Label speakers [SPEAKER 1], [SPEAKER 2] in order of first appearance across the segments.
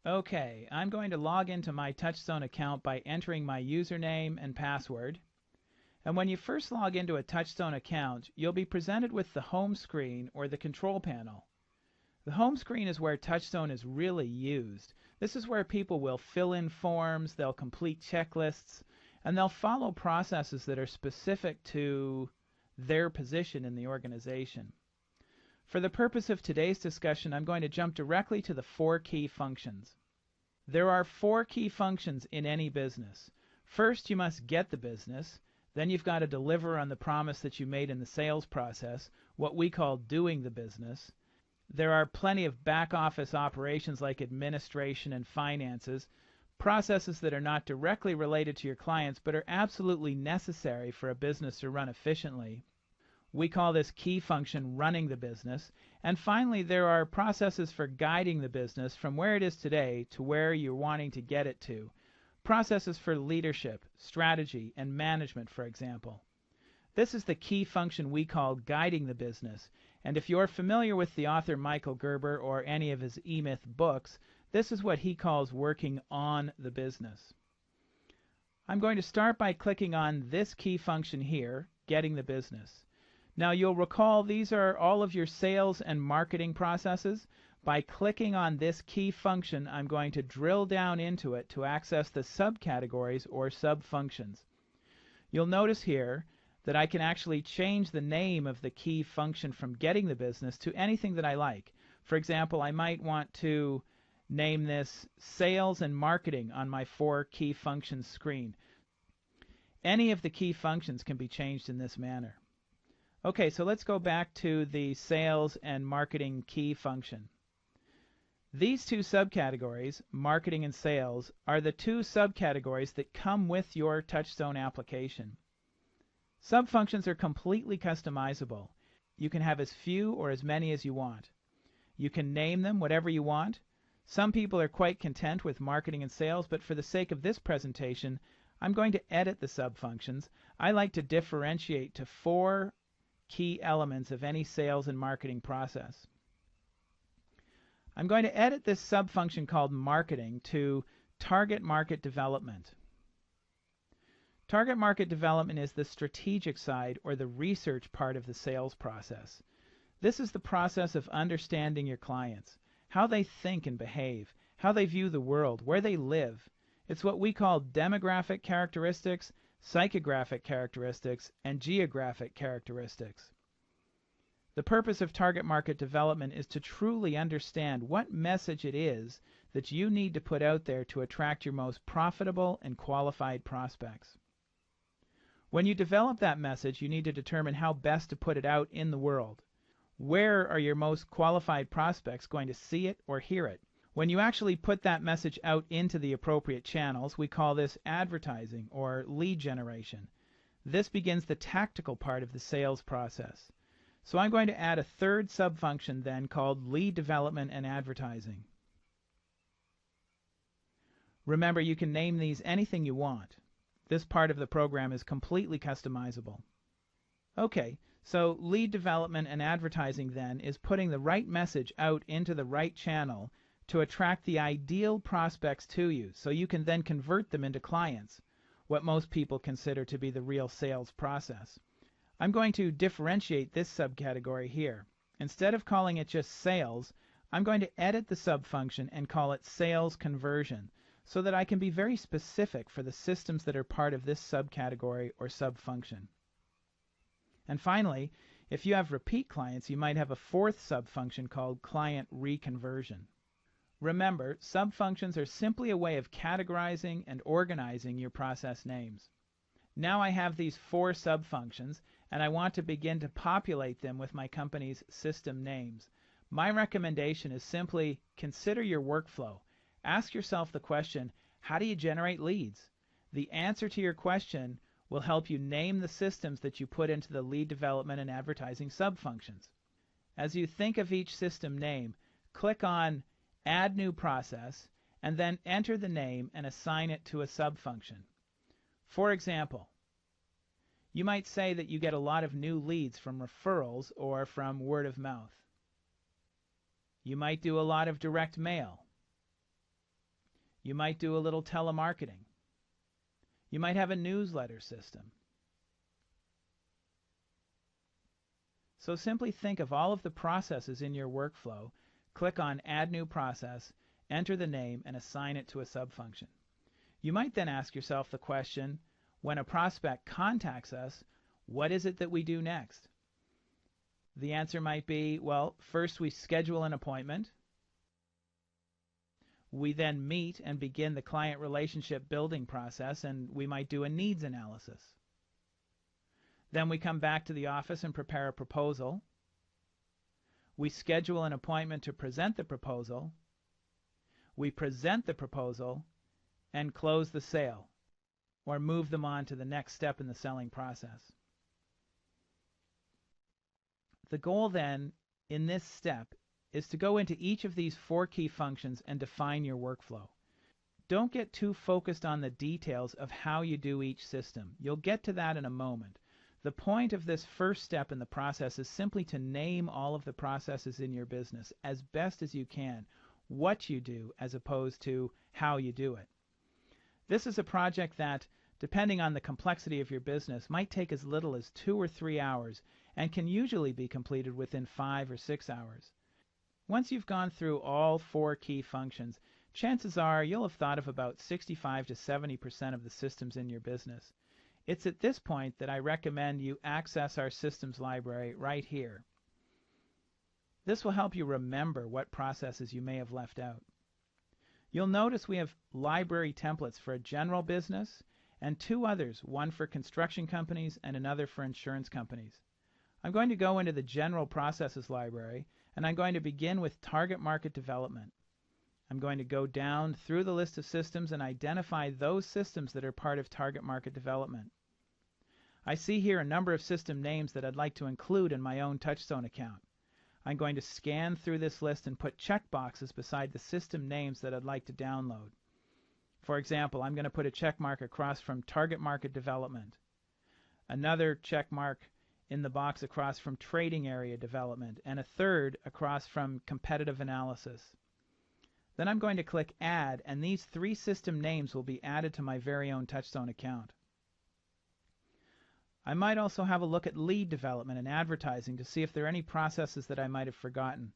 [SPEAKER 1] Okay, I'm going to log into my TouchStone account by entering my username and password. And when you first log into a TouchStone account, you'll be presented with the home screen or the control panel. The home screen is where TouchStone is really used. This is where people will fill in forms, they'll complete checklists, and they'll follow processes that are specific to their position in the organization. For the purpose of today's discussion, I'm going to jump directly to the 4 key functions. There are 4 key functions in any business. First, you must get the business. Then you've got to deliver on the promise that you made in the sales process, what we call doing the business. There are plenty of back office operations like administration and finances, processes that are not directly related to your clients but are absolutely necessary for a business to run efficiently. We call this key function running the business. And finally, there are processes for guiding the business from where it is today to where you're wanting to get it to. Processes for leadership, strategy, and management, for example. This is the key function we call guiding the business. And if you're familiar with the author Michael Gerber or any of his E-Myth books, this is what he calls working on the business. I'm going to start by clicking on this key function here, getting the business. Now you'll recall these are all of your sales and marketing processes. By clicking on this key function, I'm going to drill down into it to access the subcategories or subfunctions. You'll notice here that I can actually change the name of the key function from getting the business to anything that I like. For example, I might want to name this sales and marketing on my 4 key functions screen. Any of the key functions can be changed in this manner. Okay, so let's go back to the sales and marketing key function. These 2 subcategories, marketing and sales, are the 2 subcategories that come with your TouchStone application. Subfunctions are completely customizable. You can have as few or as many as you want. You can name them whatever you want. Some people are quite content with marketing and sales, but for the sake of this presentation, I'm going to edit the subfunctions. I like to differentiate to 4 key elements of any sales and marketing process. I'm going to edit this subfunction called marketing to target market development. Target market development is the strategic side or the research part of the sales process. This is the process of understanding your clients, how they think and behave, how they view the world, where they live. It's what we call demographic characteristics, psychographic characteristics, and geographic characteristics. The purpose of target market development is to truly understand what message it is that you need to put out there to attract your most profitable and qualified prospects. When you develop that message, you need to determine how best to put it out in the world. Where are your most qualified prospects going to see it or hear it? When you actually put that message out into the appropriate channels, we call this advertising or lead generation. This begins the tactical part of the sales process. So I'm going to add a 3rd subfunction then called lead development and advertising. Remember, you can name these anything you want. This part of the program is completely customizable. Okay, so lead development and advertising then is putting the right message out into the right channel to attract the ideal prospects to you so you can then convert them into clients, what most people consider to be the real sales process. I'm going to differentiate this subcategory here. Instead of calling it just sales, I'm going to edit the subfunction and call it sales conversion so that I can be very specific for the systems that are part of this subcategory or subfunction. And finally, if you have repeat clients, you might have a 4th subfunction called client reconversion. Remember, subfunctions are simply a way of categorizing and organizing your process names. Now I have these 4 subfunctions, and I want to begin to populate them with my company's system names. My recommendation is simply consider your workflow. Ask yourself the question, how do you generate leads? The answer to your question will help you name the systems that you put into the lead development and advertising subfunctions. As you think of each system name, click on Add New Process, and then enter the name and assign it to a subfunction. For example, you might say that you get a lot of new leads from referrals or from word of mouth. You might do a lot of direct mail. You might do a little telemarketing. You might have a newsletter system. So simply think of all of the processes in your workflow, click on Add New Process, enter the name, and assign it to a subfunction. You might then ask yourself the question, when a prospect contacts us, what is it that we do next? The answer might be, well, first we schedule an appointment. We then meet and begin the client relationship building process, and we might do a needs analysis. Then we come back to the office and prepare a proposal. We schedule an appointment to present the proposal. We present the proposal and close the sale, or move them on to the next step in the selling process. The goal then in this step is to go into each of these 4 key functions and define your workflow. Don't get too focused on the details of how you do each system. You'll get to that in a moment. The point of this first step in the process is simply to name all of the processes in your business as best as you can, what you do as opposed to how you do it. This is a project that, depending on the complexity of your business, might take as little as 2 or 3 hours and can usually be completed within 5 or 6 hours. Once you've gone through all 4 key functions, chances are you'll have thought of about 65 to 70% of the systems in your business. It's at this point that I recommend you access our systems library right here. This will help you remember what processes you may have left out. You'll notice we have library templates for a general business and 2 others, one for construction companies and another for insurance companies. I'm going to go into the General Processes library, and I'm going to begin with Target Market Development. I'm going to go down through the list of systems and identify those systems that are part of Target Market Development. I see here a number of system names that I'd like to include in my own TouchStone account. I'm going to scan through this list and put checkboxes beside the system names that I'd like to download. For example, I'm going to put a check mark across from Target Market Development, another check mark in the box across from Trading Area Development, and a third across from Competitive Analysis. Then I'm going to click Add, and these 3 system names will be added to my very own TouchStone account. I might also have a look at lead development and advertising to see if there are any processes that I might have forgotten.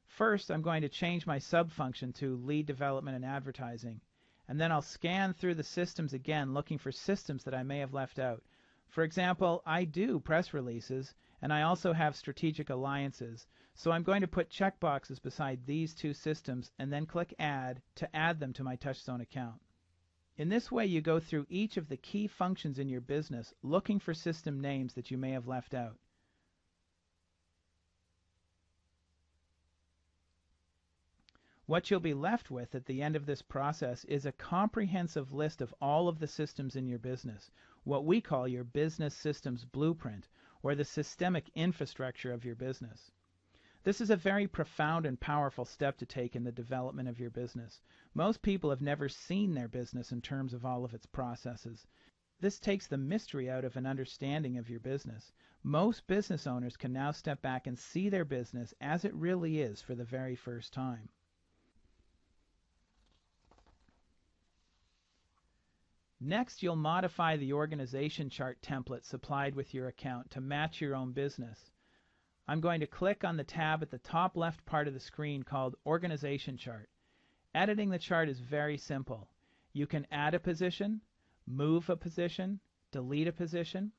[SPEAKER 1] First, I'm going to change my subfunction to lead development and advertising, and then I'll scan through the systems again looking for systems that I may have left out. For example, I do press releases, and I also have strategic alliances, so I'm going to put checkboxes beside these 2 systems and then click Add to add them to my TouchStone account. In this way, you go through each of the key functions in your business looking for system names that you may have left out. What you'll be left with at the end of this process is a comprehensive list of all of the systems in your business, what we call your business systems blueprint, or the systemic infrastructure of your business. This is a very profound and powerful step to take in the development of your business. Most people have never seen their business in terms of all of its processes. This takes the mystery out of an understanding of your business. Most business owners can now step back and see their business as it really is for the very first time. Next, you'll modify the organization chart template supplied with your account to match your own business. I'm going to click on the tab at the top left part of the screen called Organization Chart. Editing the chart is very simple. You can add a position, move a position, delete a position.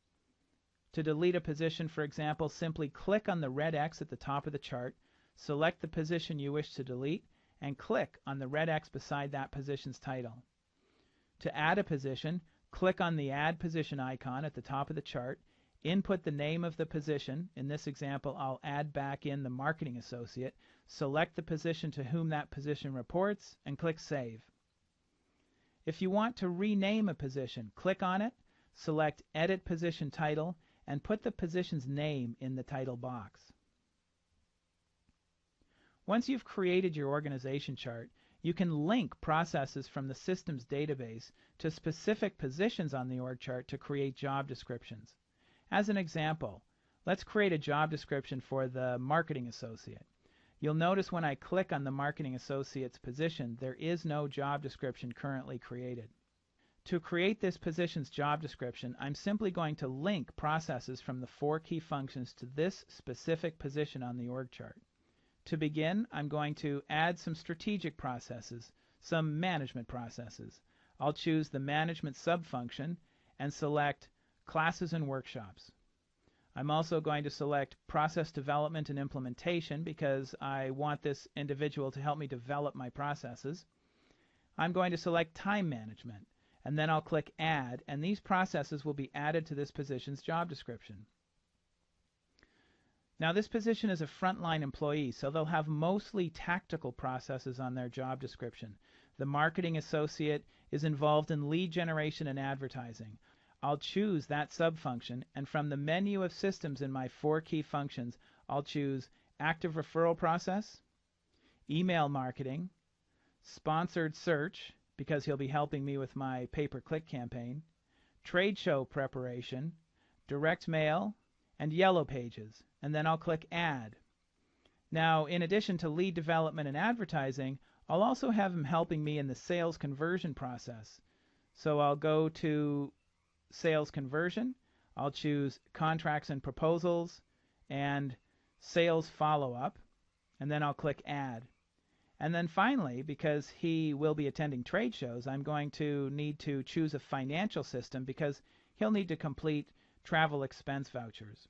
[SPEAKER 1] To delete a position, for example, simply click on the red X at the top of the chart, select the position you wish to delete, and click on the red X beside that position's title. To add a position, click on the Add Position icon at the top of the chart, input the name of the position. In this example, I'll add back in the marketing associate, select the position to whom that position reports, and click Save. If you want to rename a position, click on it, select Edit Position Title, and put the position's name in the title box. Once you've created your organization chart, you can link processes from the systems database to specific positions on the org chart to create job descriptions. As an example, let's create a job description for the marketing associate. You'll notice when I click on the Marketing Associate's position, there is no job description currently created. To create this position's job description, I'm simply going to link processes from the 4 key functions to this specific position on the org chart. To begin, I'm going to add some strategic processes, some management processes. I'll choose the Management subfunction and select Classes and Workshops. I'm also going to select Process Development and Implementation because I want this individual to help me develop my processes. I'm going to select Time Management, and then I'll click Add, and these processes will be added to this position's job description. Now, this position is a frontline employee, so they'll have mostly tactical processes on their job description. The Marketing Associate is involved in lead generation and advertising. I'll choose that subfunction, and from the menu of systems in my 4 key functions, I'll choose Active Referral Process, Email Marketing, Sponsored Search, because he'll be helping me with my pay-per-click campaign, Trade Show Preparation, Direct Mail, and Yellow Pages, and then I'll click Add. Now, in addition to lead development and advertising, I'll also have him helping me in the sales conversion process. So I'll go to Sales Conversion, I'll choose Contracts and Proposals, and Sales Follow-up, and then I'll click Add. And then finally, because he will be attending trade shows, I'm going to need to choose a financial system because he'll need to complete travel expense vouchers.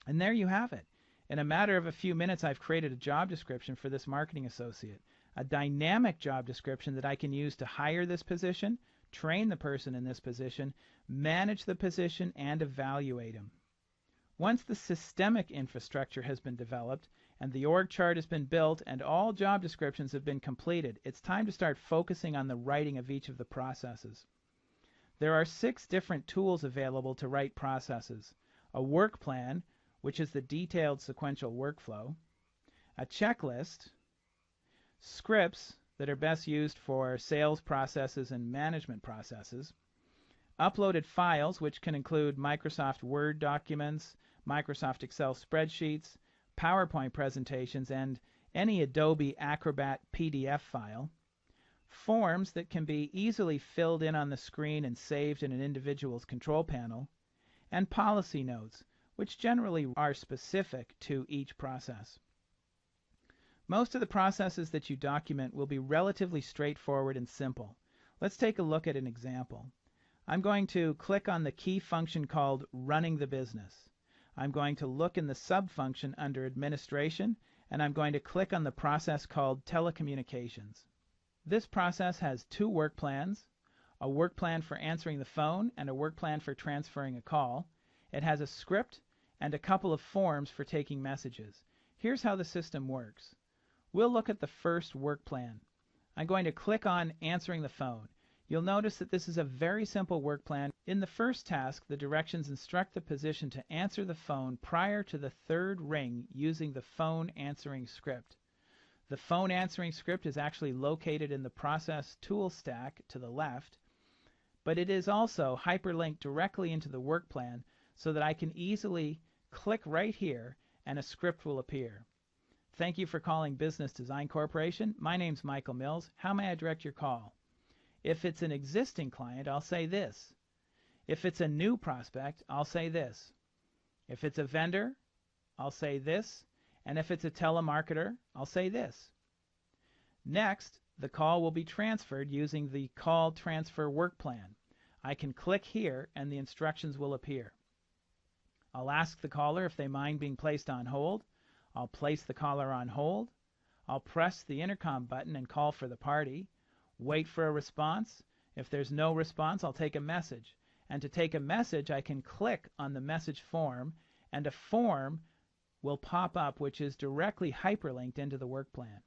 [SPEAKER 1] And there you have it. In a matter of a few minutes, I've created a job description for this marketing associate, a dynamic job description that I can use to hire this position, train the person in this position, manage the position, and evaluate him. Once the systemic infrastructure has been developed and the org chart has been built and all job descriptions have been completed, it's time to start focusing on the writing of each of the processes. There are 6 different tools available to write processes: a work plan, which is the detailed sequential workflow, a checklist, scripts that are best used for sales processes and management processes, uploaded files, which can include Microsoft Word documents, Microsoft Excel spreadsheets, PowerPoint presentations, and any Adobe Acrobat PDF file, forms that can be easily filled in on the screen and saved in an individual's control panel, and policy notes, which generally are specific to each process. Most of the processes that you document will be relatively straightforward and simple. Let's take a look at an example. I'm going to click on the key function called Running the Business. I'm going to look in the subfunction under Administration, and I'm going to click on the process called Telecommunications. This process has 2 work plans, a work plan for answering the phone and a work plan for transferring a call. It has a script and a couple of forms for taking messages. Here's how the system works. We'll look at the first work plan. I'm going to click on Answering the Phone. You'll notice that this is a very simple work plan. In the first task, the directions instruct the physician to answer the phone prior to the 3rd ring using the phone answering script. The phone answering script is actually located in the process tool stack to the left, but it is also hyperlinked directly into the work plan so that I can easily click right here and a script will appear. Thank you for calling Business Design Corporation. My name's Michael Mills. How may I direct your call? If it's an existing client, I'll say this. If it's a new prospect, I'll say this. If it's a vendor, I'll say this. And if it's a telemarketer, I'll say this. Next, the call will be transferred using the Call Transfer Work Plan. I can click here and the instructions will appear. I'll ask the caller if they mind being placed on hold. I'll place the caller on hold. I'll press the intercom button and call for the party. Wait for a response. If there's no response, I'll take a message. And to take a message, I can click on the message form, and a form will pop up which is directly hyperlinked into the work plan.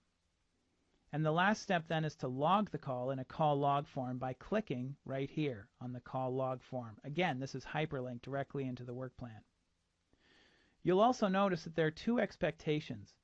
[SPEAKER 1] And the last step then is to log the call in a call log form by clicking right here on the call log form. Again, this is hyperlinked directly into the work plan. You'll also notice that there are 2 expectations.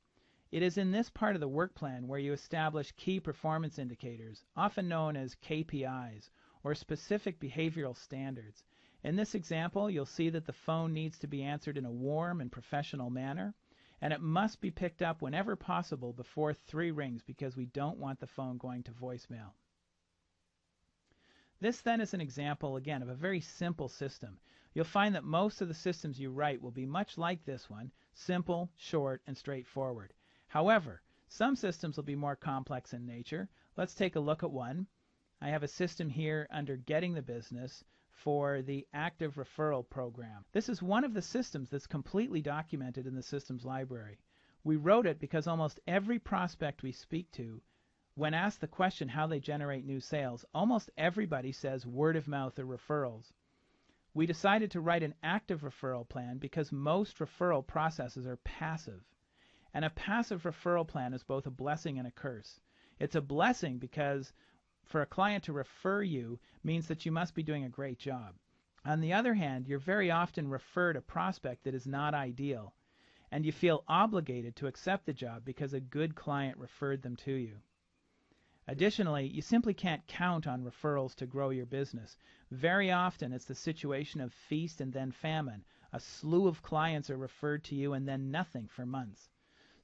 [SPEAKER 1] It is in this part of the work plan where you establish key performance indicators, often known as KPIs, or specific behavioral standards. In this example, you'll see that the phone needs to be answered in a warm and professional manner, and it must be picked up whenever possible before 3 rings because we don't want the phone going to voicemail. This then is an example, again, of a very simple system. You'll find that most of the systems you write will be much like this one, simple, short, and straightforward. However, some systems will be more complex in nature. Let's take a look at one. I have a system here under Getting the Business for the Active Referral Program. This is one of the systems that's completely documented in the systems library. We wrote it because almost every prospect we speak to, when asked the question how they generate new sales, almost everybody says word of mouth or referrals. We decided to write an active referral plan because most referral processes are passive. And a passive referral plan is both a blessing and a curse. It's a blessing because for a client to refer you means that you must be doing a great job. On the other hand, you're very often referred a prospect that is not ideal, and you feel obligated to accept the job because a good client referred them to you. Additionally, you simply can't count on referrals to grow your business. Very often it's the situation of feast and then famine. A slew of clients are referred to you and then nothing for months.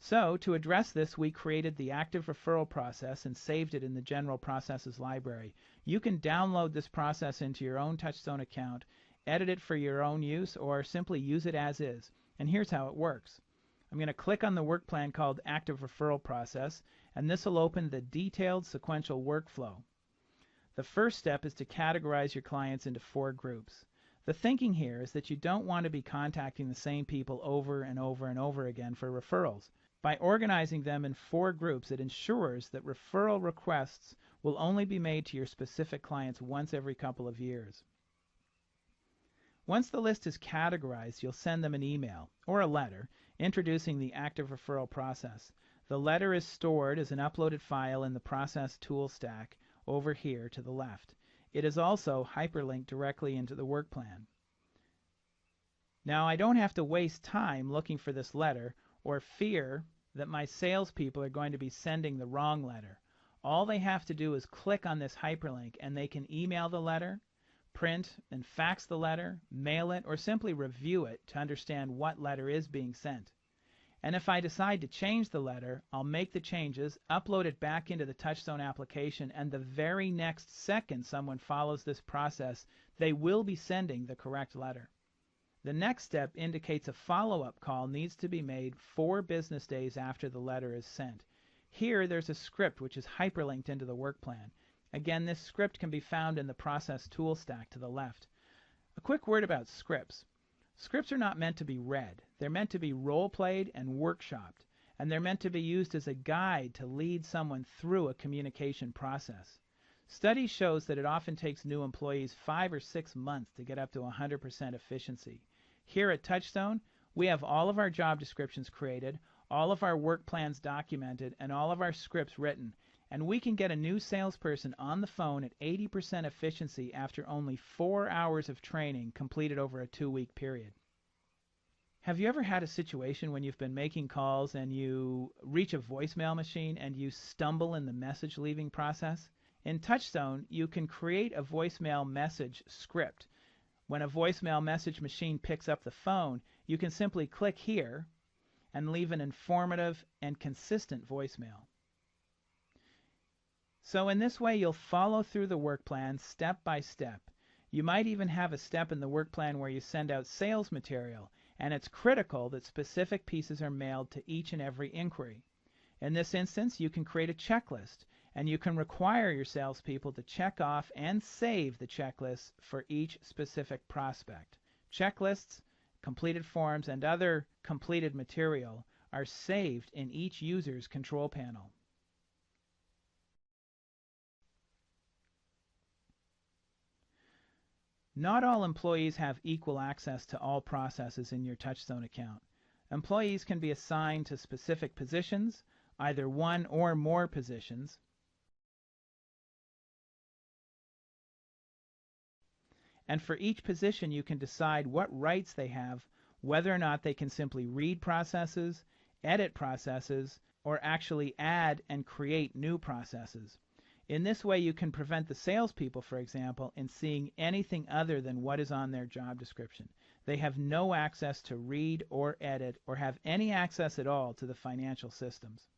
[SPEAKER 1] So, to address this, we created the active referral process and saved it in the General Processes library. You can download this process into your own TouchStone account, edit it for your own use, or simply use it as is. And here's how it works. I'm going to click on the work plan called Active Referral Process, and this will open the detailed sequential workflow. The first step is to categorize your clients into 4 groups. The thinking here is that you don't want to be contacting the same people over and over and over again for referrals. By organizing them in 4 groups, it ensures that referral requests will only be made to your specific clients once every couple of years. Once the list is categorized, you'll send them an email or a letter introducing the active referral process. The letter is stored as an uploaded file in the process tool stack over here to the left. It is also hyperlinked directly into the work plan. Now, I don't have to waste time looking for this letter or fear that my salespeople are going to be sending the wrong letter. All they have to do is click on this hyperlink and they can email the letter, print and fax the letter, mail it, or simply review it to understand what letter is being sent. And if I decide to change the letter, I'll make the changes, upload it back into the TouchStone application, and the very next second someone follows this process, they will be sending the correct letter. The next step indicates a follow-up call needs to be made 4 business days after the letter is sent. Here there's a script which is hyperlinked into the work plan. Again, this script can be found in the process tool stack to the left. A quick word about scripts. Scripts are not meant to be read. They're meant to be role-played and workshopped, and they're meant to be used as a guide to lead someone through a communication process. Study shows that it often takes new employees 5 or 6 months to get up to 100% efficiency. Here at TouchStone, we have all of our job descriptions created, all of our work plans documented, and all of our scripts written, and we can get a new salesperson on the phone at 80% efficiency after only 4 hours of training completed over a 2-week period. Have you ever had a situation when you've been making calls and you reach a voicemail machine and you stumble in the message leaving process? In TouchStone, you can create a voicemail message script. When a voicemail message machine picks up the phone, you can simply click here and leave an informative and consistent voicemail. So in this way, you'll follow through the work plan step by step. You might even have a step in the work plan where you send out sales material, and it's critical that specific pieces are mailed to each and every inquiry. In this instance, you can create a checklist, and you can require your salespeople to check off and save the checklists for each specific prospect. Checklists, completed forms, and other completed material are saved in each user's control panel. Not all employees have equal access to all processes in your TouchStone account. Employees can be assigned to specific positions, either one or more positions, and for each position you can decide what rights they have, whether or not they can simply read processes, edit processes, or actually add and create new processes. In this way, you can prevent the salespeople, for example, in seeing anything other than what is on their job description. They have no access to read or edit or have any access at all to the financial systems.